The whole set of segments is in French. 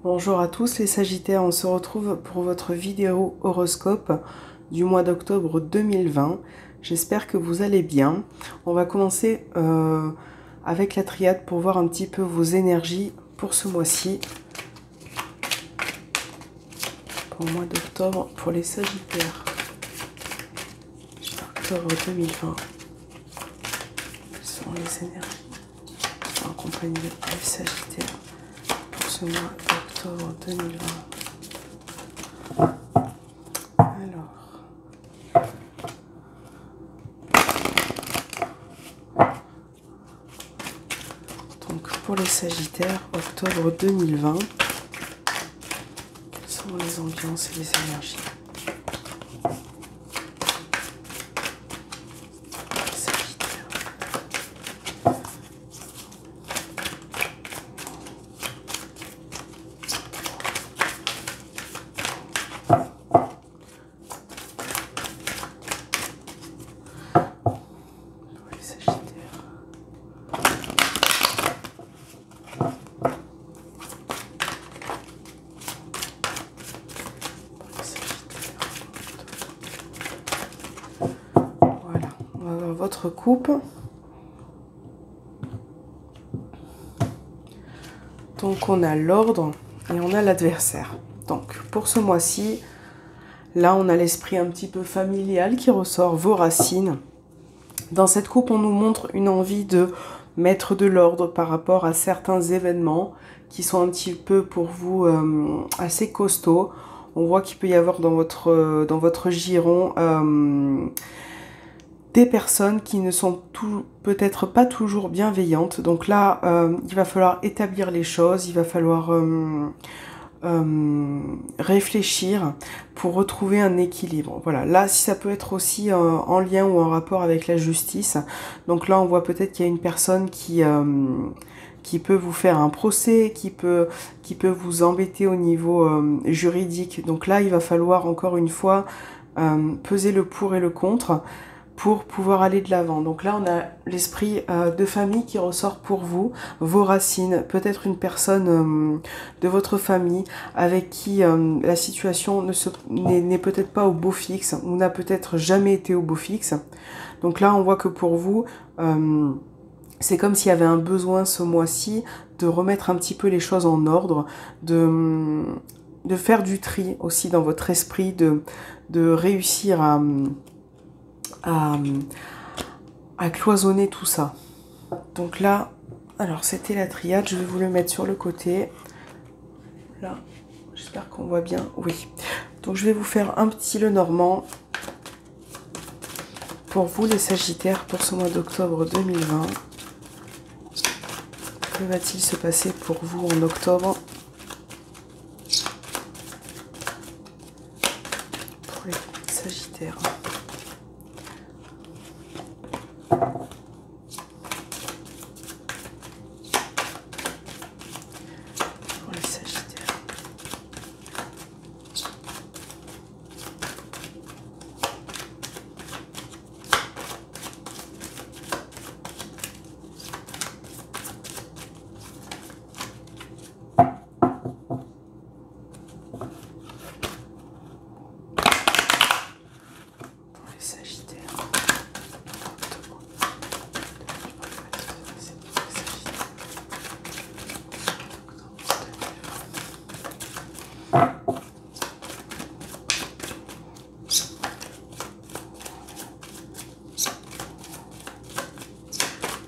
Bonjour à tous les Sagittaires, on se retrouve pour votre vidéo horoscope du mois d'octobre 2020. J'espère que vous allez bien. On va commencer avec la triade pour voir un petit peu vos énergies pour ce mois-ci. Pour le mois d'octobre, pour les Sagittaires. Octobre 2020. Quelles sont les énergies qui vont accompagner les Sagittaires pour ce mois d'octobre 2020. Alors, donc pour les Sagittaires, octobre 2020, quelles sont les ambiances et les énergies? Votre coupe. Donc on a l'ordre et on a l'adversaire. Donc pour ce mois-ci, là on a l'esprit un petit peu familial qui ressort, vos racines. Dans cette coupe, on nous montre une envie de mettre de l'ordre par rapport à certains événements qui sont un petit peu pour vous assez costauds. On voit qu'il peut y avoir dans votre giron des personnes qui ne sont peut-être pas toujours bienveillantes. Donc là, il va falloir établir les choses, il va falloir réfléchir pour retrouver un équilibre. Voilà, là, si ça peut être aussi en lien ou en rapport avec la justice. Donc là, on voit peut-être qu'il y a une personne qui peut vous faire un procès, qui peut vous embêter au niveau juridique. Donc là, il va falloir encore une fois peser le pour et le contre pour pouvoir aller de l'avant. Donc là, on a l'esprit de famille qui ressort pour vous, vos racines, peut-être une personne de votre famille avec qui la situation n'est peut-être pas au beau fixe, ou n'a peut-être jamais été au beau fixe. Donc là, on voit que pour vous, c'est comme s'il y avait un besoin ce mois-ci de remettre un petit peu les choses en ordre, de faire du tri aussi dans votre esprit, de réussir à cloisonner tout ça. Donc là, alors c'était la triade, je vais vous le mettre sur le côté. Là, j'espère qu'on voit bien. Oui. Donc je vais vous faire un petit Lenormand pour vous les Sagittaires pour ce mois d'octobre 2020. Que va-t-il se passer pour vous en octobre pour les Sagittaires?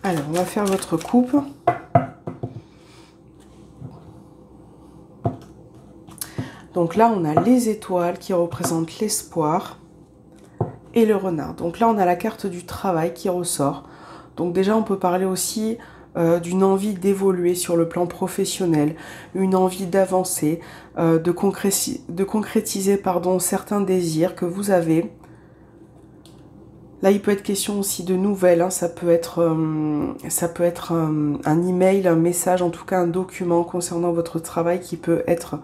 Alors, on va faire votre coupe. Donc là, on a les étoiles qui représentent l'espoir et le renard. Donc là, on a la carte du travail qui ressort. Donc déjà, on peut parler aussi d'une envie d'évoluer sur le plan professionnel, une envie d'avancer, de concrétiser certains désirs que vous avez. Là, il peut être question aussi de nouvelles, hein. Ça peut être un email, un message, en tout cas un document concernant votre travail qui peut être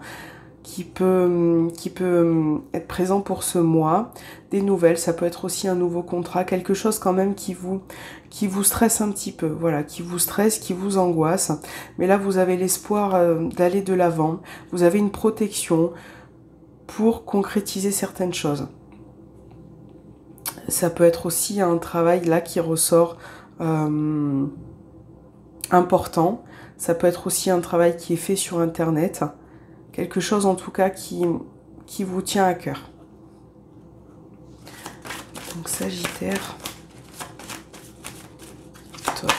qui peut être présent pour ce mois. Des nouvelles, ça peut être aussi un nouveau contrat, quelque chose quand même qui vous stresse un petit peu, voilà, qui vous stresse, qui vous angoisse. Mais là, vous avez l'espoir d'aller de l'avant. Vous avez une protection pour concrétiser certaines choses. Ça peut être aussi un travail là qui ressort important. Ça peut être aussi un travail qui est fait sur Internet. Quelque chose en tout cas qui vous tient à cœur. Donc Sagittaire. Top.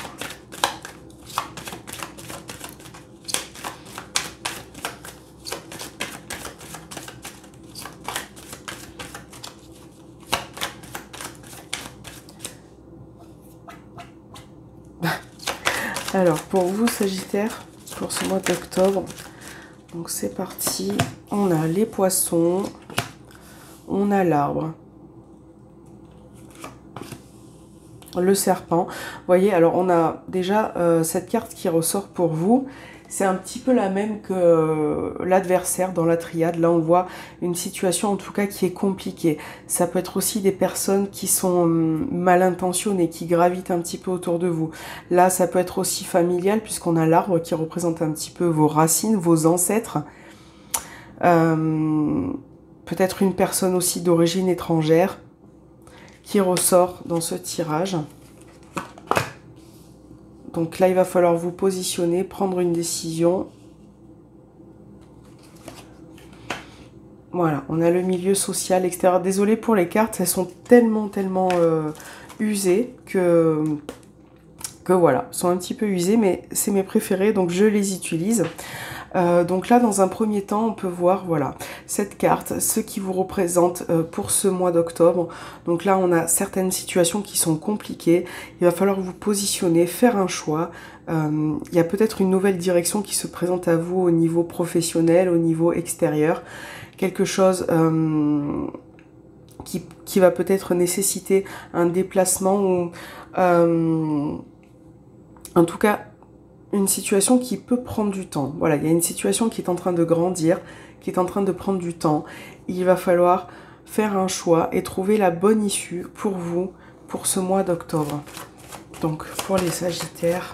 Alors pour vous Sagittaire, pour ce mois d'octobre, donc c'est parti, on a les poissons, on a l'arbre, le serpent. Vous voyez, alors on a déjà cette carte qui ressort pour vous. C'est un petit peu la même que l'adversaire dans la triade. Là, on voit une situation en tout cas qui est compliquée. Ça peut être aussi des personnes qui sont mal intentionnées, qui gravitent un petit peu autour de vous. Là, ça peut être aussi familial puisqu'on a l'arbre qui représente un petit peu vos racines, vos ancêtres. Peut-être une personne aussi d'origine étrangère qui ressort dans ce tirage. Donc là, il va falloir vous positionner, prendre une décision. Voilà, on a le milieu social extérieur. Désolée pour les cartes, elles sont tellement usées que voilà, elles sont un petit peu usées, mais c'est mes préférées, donc je les utilise. Donc là, dans un premier temps, on peut voir, voilà, cette carte, ce qui vous représente pour ce mois d'octobre. Donc là, on a certaines situations qui sont compliquées. Il va falloir vous positionner, faire un choix. Il y a peut-être une nouvelle direction qui se présente à vous au niveau professionnel, au niveau extérieur. Quelque chose qui va peut-être nécessiter un déplacement ou en tout cas une situation qui peut prendre du temps. Voilà, il y a une situation qui est en train de grandir, qui est en train de prendre du temps. Il va falloir faire un choix et trouver la bonne issue pour vous, pour ce mois d'octobre. Donc, pour les Sagittaires,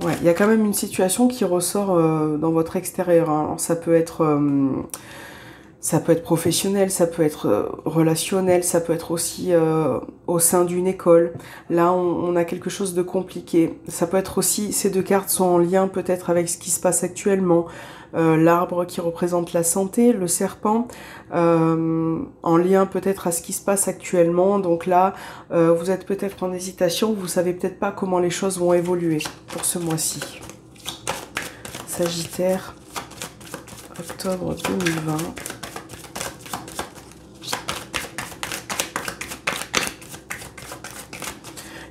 ouais, il y a quand même une situation qui ressort dans votre extérieur. Hein. Alors, ça peut être professionnel, ça peut être relationnel, ça peut être aussi au sein d'une école. Là, on a quelque chose de compliqué. Ça peut être aussi, ces deux cartes sont en lien peut-être avec ce qui se passe actuellement. L'arbre qui représente la santé, le serpent, en lien peut-être à ce qui se passe actuellement. Donc là, vous êtes peut-être en hésitation, vous savez peut-être pas comment les choses vont évoluer pour ce mois-ci. Sagittaire, octobre 2020.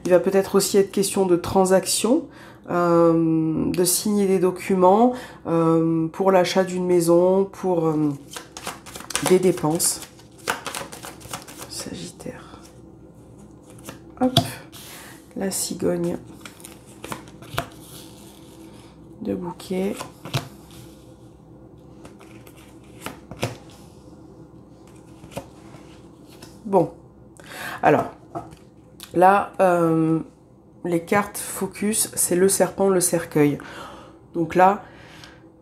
Il va peut-être aussi être question de transactions, de signer des documents pour l'achat d'une maison, pour des dépenses. Sagittaire. Hop, la cigogne de bouquet. Bon, alors... Là, les cartes focus, c'est le serpent, le cercueil. Donc là,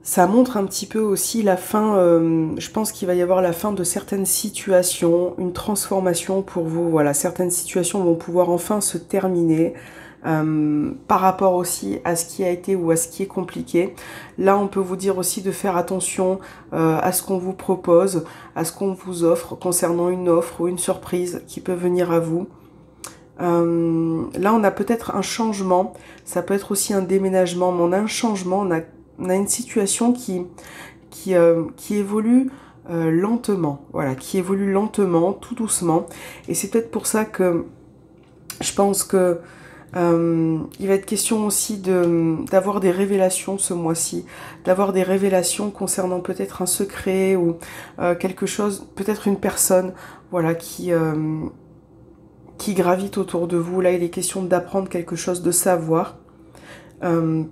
ça montre un petit peu aussi la fin, je pense qu'il va y avoir la fin de certaines situations, une transformation pour vous. Voilà, certaines situations vont pouvoir enfin se terminer par rapport aussi à ce qui a été ou à ce qui est compliqué. Là, on peut vous dire aussi de faire attention à ce qu'on vous propose, à ce qu'on vous offre concernant une offre ou une surprise qui peut venir à vous. Là, on a peut-être un changement, ça peut être aussi un déménagement, mais on a un changement, on a une situation qui évolue lentement, voilà, qui évolue lentement, tout doucement, et c'est peut-être pour ça que je pense que il va être question aussi d'avoir des révélations ce mois-ci, d'avoir des révélations concernant peut-être un secret ou quelque chose, peut-être une personne, voilà, qui gravite autour de vous. Là, il est question d'apprendre quelque chose, de savoir.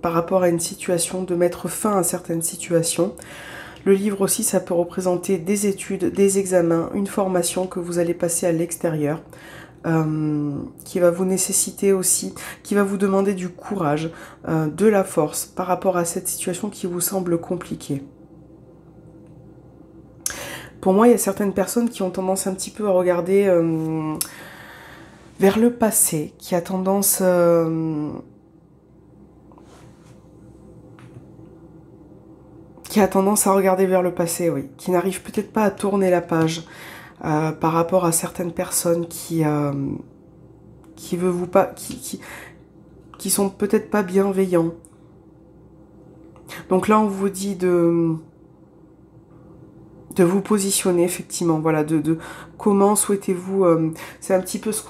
par rapport à une situation, de mettre fin à certaines situations. Le livre aussi, ça peut représenter des études, des examens, une formation que vous allez passer à l'extérieur, qui va vous nécessiter aussi, qui va vous demander du courage, de la force par rapport à cette situation qui vous semble compliquée. Pour moi, il y a certaines personnes qui ont tendance un petit peu à regarder vers le passé, qui a tendance... qui a tendance à regarder vers le passé, oui, qui n'arrive peut-être pas à tourner la page par rapport à certaines personnes qui veulent vous pas, qui sont peut-être pas bienveillants. Donc là, on vous dit de vous positionner, effectivement, voilà, de comment souhaitez-vous, c'est un petit peu ce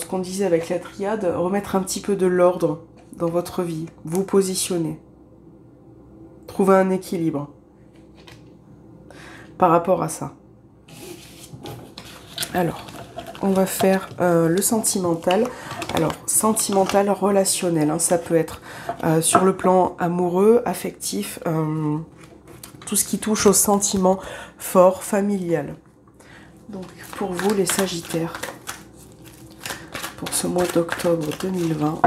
qu'on disait avec la triade, remettre un petit peu de l'ordre dans votre vie, vous positionner, trouver un équilibre par rapport à ça. Alors, on va faire le sentimental. Alors, sentimental, relationnel, hein, ça peut être sur le plan amoureux, affectif, tout ce qui touche au sentiment fort, familial. Donc, pour vous, les Sagittaires, pour ce mois d'octobre 2020,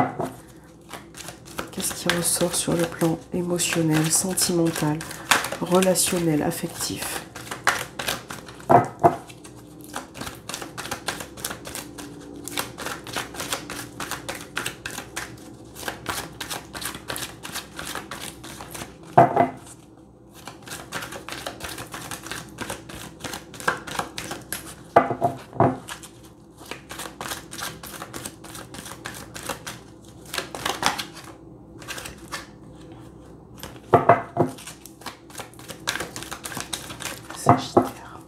qu'est-ce qui ressort sur le plan émotionnel, sentimental, relationnel, affectif ? Sagittaire.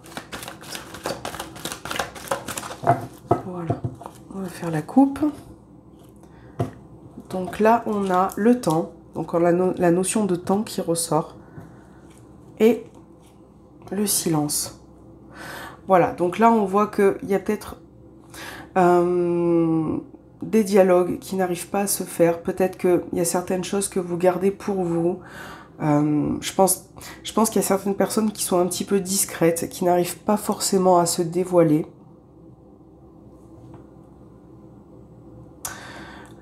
Voilà, on va faire la coupe. Donc là, on a le temps, donc la notion de temps qui ressort, et le silence. Voilà, donc là, on voit qu'il y a peut-être des dialogues qui n'arrivent pas à se faire. Peut-être qu'il y a certaines choses que vous gardez pour vous. Je pense qu'il y a certaines personnes qui sont un petit peu discrètes, qui n'arrivent pas forcément à se dévoiler.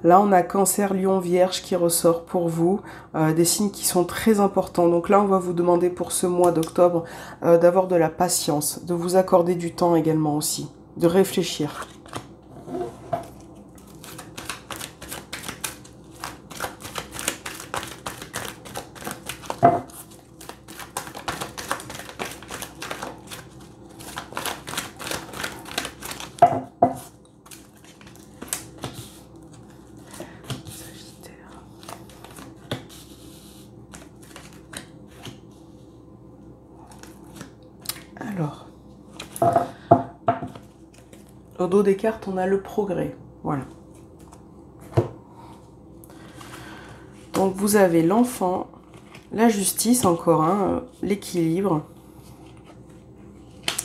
Là, on a Cancer, Lion, Vierge qui ressort pour vous, des signes qui sont très importants. Donc là, on va vous demander pour ce mois d'octobre d'avoir de la patience, de vous accorder du temps également aussi, de réfléchir. Alors, au dos des cartes, on a le progrès. Voilà. Donc, vous avez l'enfant, la justice, encore un, l'équilibre,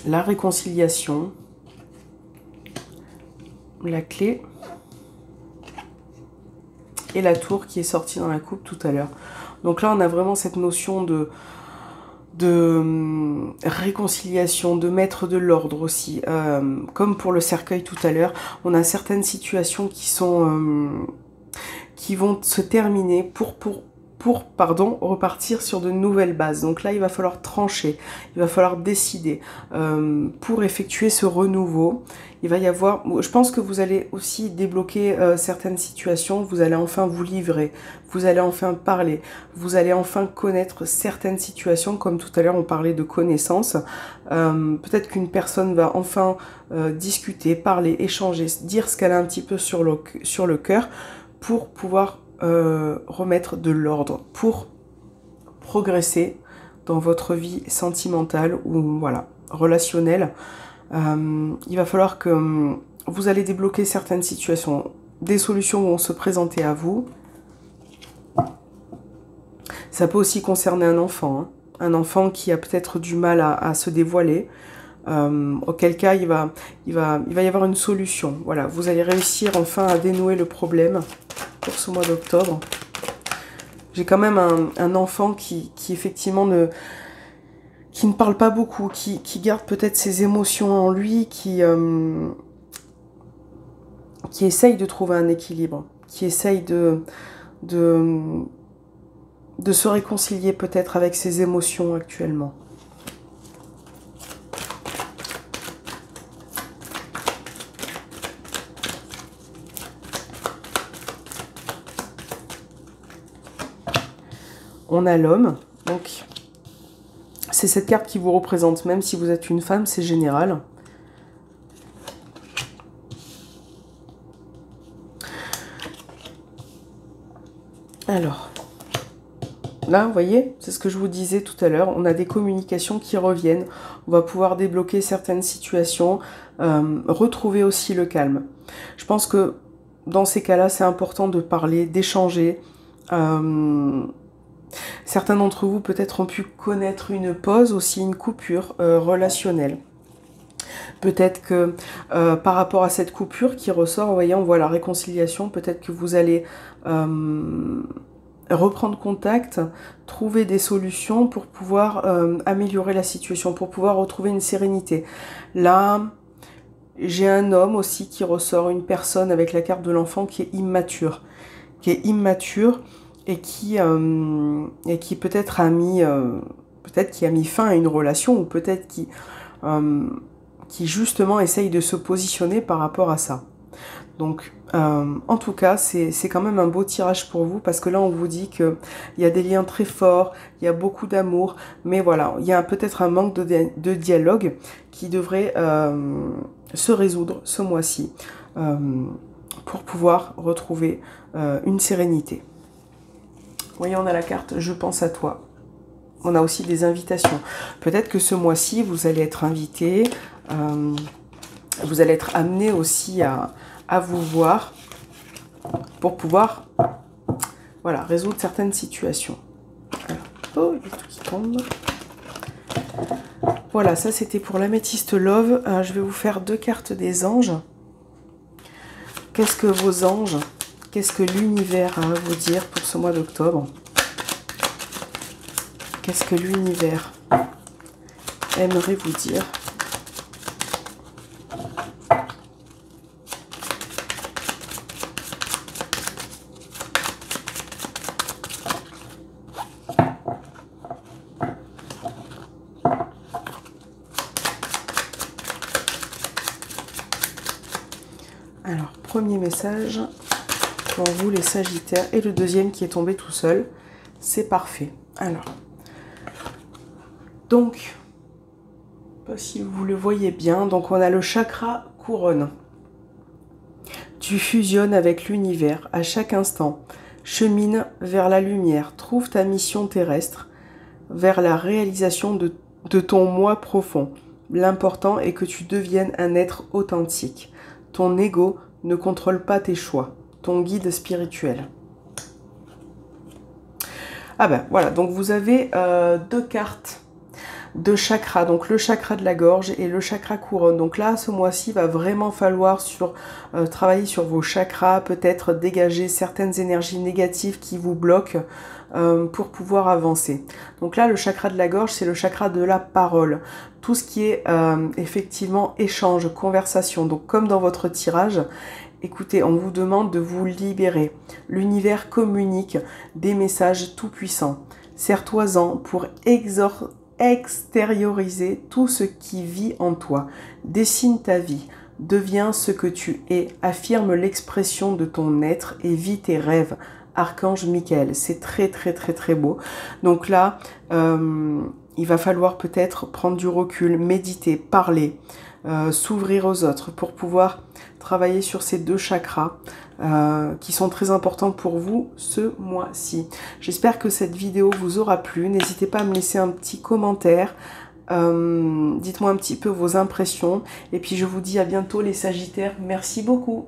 la réconciliation, la clé et la tour qui est sortie dans la coupe tout à l'heure. Donc là, on a vraiment cette notion de réconciliation, de mettre de l'ordre aussi. Comme pour le cercueil tout à l'heure, on a certaines situations qui sont qui vont se terminer pour repartir sur de nouvelles bases. Donc là, il va falloir trancher, il va falloir décider pour effectuer ce renouveau. Il va y avoir, je pense que vous allez aussi débloquer certaines situations, vous allez enfin vous livrer, vous allez enfin parler, vous allez enfin connaître certaines situations, comme tout à l'heure on parlait de connaissances. Peut-être qu'une personne va enfin discuter, parler, échanger, dire ce qu'elle a un petit peu sur le cœur pour pouvoir remettre de l'ordre, pour progresser dans votre vie sentimentale ou voilà, relationnelle. Il va falloir que vous allez débloquer certaines situations, des solutions vont se présenter à vous. Ça peut aussi concerner un enfant, hein. Un enfant qui a peut-être du mal à se dévoiler, auquel cas il va y avoir une solution. Voilà, vous allez réussir enfin à dénouer le problème pour ce mois d'octobre. J'ai quand même un enfant qui effectivement qui ne parle pas beaucoup, qui garde peut-être ses émotions en lui, qui essaye de trouver un équilibre, qui essaye de se réconcilier peut-être avec ses émotions actuellement. On a l'homme, donc c'est cette carte qui vous représente, même si vous êtes une femme, c'est général. Alors, là, vous voyez, c'est ce que je vous disais tout à l'heure, on a des communications qui reviennent, on va pouvoir débloquer certaines situations, retrouver aussi le calme. Je pense que dans ces cas-là, c'est important de parler, d'échanger. Certains d'entre vous peut-être ont pu connaître une pause, aussi une coupure relationnelle. Peut-être que par rapport à cette coupure qui ressort, vous voyez, on voit la réconciliation, peut-être que vous allez reprendre contact, trouver des solutions pour pouvoir améliorer la situation, pour pouvoir retrouver une sérénité. Là, j'ai un homme aussi qui ressort, une personne avec la carte de l'enfant qui est immature. Et qui peut-être a mis fin à une relation, ou peut-être qui justement essaye de se positionner par rapport à ça. Donc en tout cas c'est quand même un beau tirage pour vous, parce que là on vous dit qu'il y a des liens très forts, il y a beaucoup d'amour, mais voilà, il y a peut-être un manque de dialogue qui devrait se résoudre ce mois-ci pour pouvoir retrouver une sérénité. Vous voyez, on a la carte « Je pense à toi ». On a aussi des invitations. Peut-être que ce mois-ci, vous allez être invité, vous allez être amené aussi à vous voir pour pouvoir voilà, résoudre certaines situations. Alors, oh, il y a tout qui tombe. Voilà, ça c'était pour l'améthyste Love. Je vais vous faire 2 cartes des anges. Qu'est-ce que vos anges, qu'est-ce que l'univers a à vous dire pour ce mois d'octobre? Qu'est-ce que l'univers aimerait vous dire? Alors, premier message pour vous les Sagittaires, et le deuxième qui est tombé tout seul, c'est parfait. Alors, donc, je ne sais pas si vous le voyez bien, donc on a le chakra couronne. Tu fusionnes avec l'univers à chaque instant, chemine vers la lumière, trouve ta mission terrestre, vers la réalisation de ton moi profond. L'important est que tu deviennes un être authentique. Ton ego ne contrôle pas tes choix. Ton guide spirituel. Ah ben voilà, donc vous avez 2 cartes de chakras, donc le chakra de la gorge et le chakra couronne. Donc là, ce mois-ci, va vraiment falloir travailler sur vos chakras, peut-être dégager certaines énergies négatives qui vous bloquent pour pouvoir avancer. Donc là, le chakra de la gorge, c'est le chakra de la parole. Tout ce qui est effectivement échange, conversation. Donc comme dans votre tirage, écoutez, on vous demande de vous libérer. L'univers communique des messages tout puissants. Serre-toi-en pour extérioriser tout ce qui vit en toi. Dessine ta vie. Deviens ce que tu es. Affirme l'expression de ton être et vis tes rêves. Archange Michael, c'est très très très très beau. Donc là, il va falloir peut-être prendre du recul, méditer, parler, s'ouvrir aux autres pour pouvoir travailler sur ces 2 chakras qui sont très importants pour vous ce mois-ci. J'espère que cette vidéo vous aura plu. N'hésitez pas à me laisser un petit commentaire. Dites-moi un petit peu vos impressions. Et puis je vous dis à bientôt les Sagittaires. Merci beaucoup.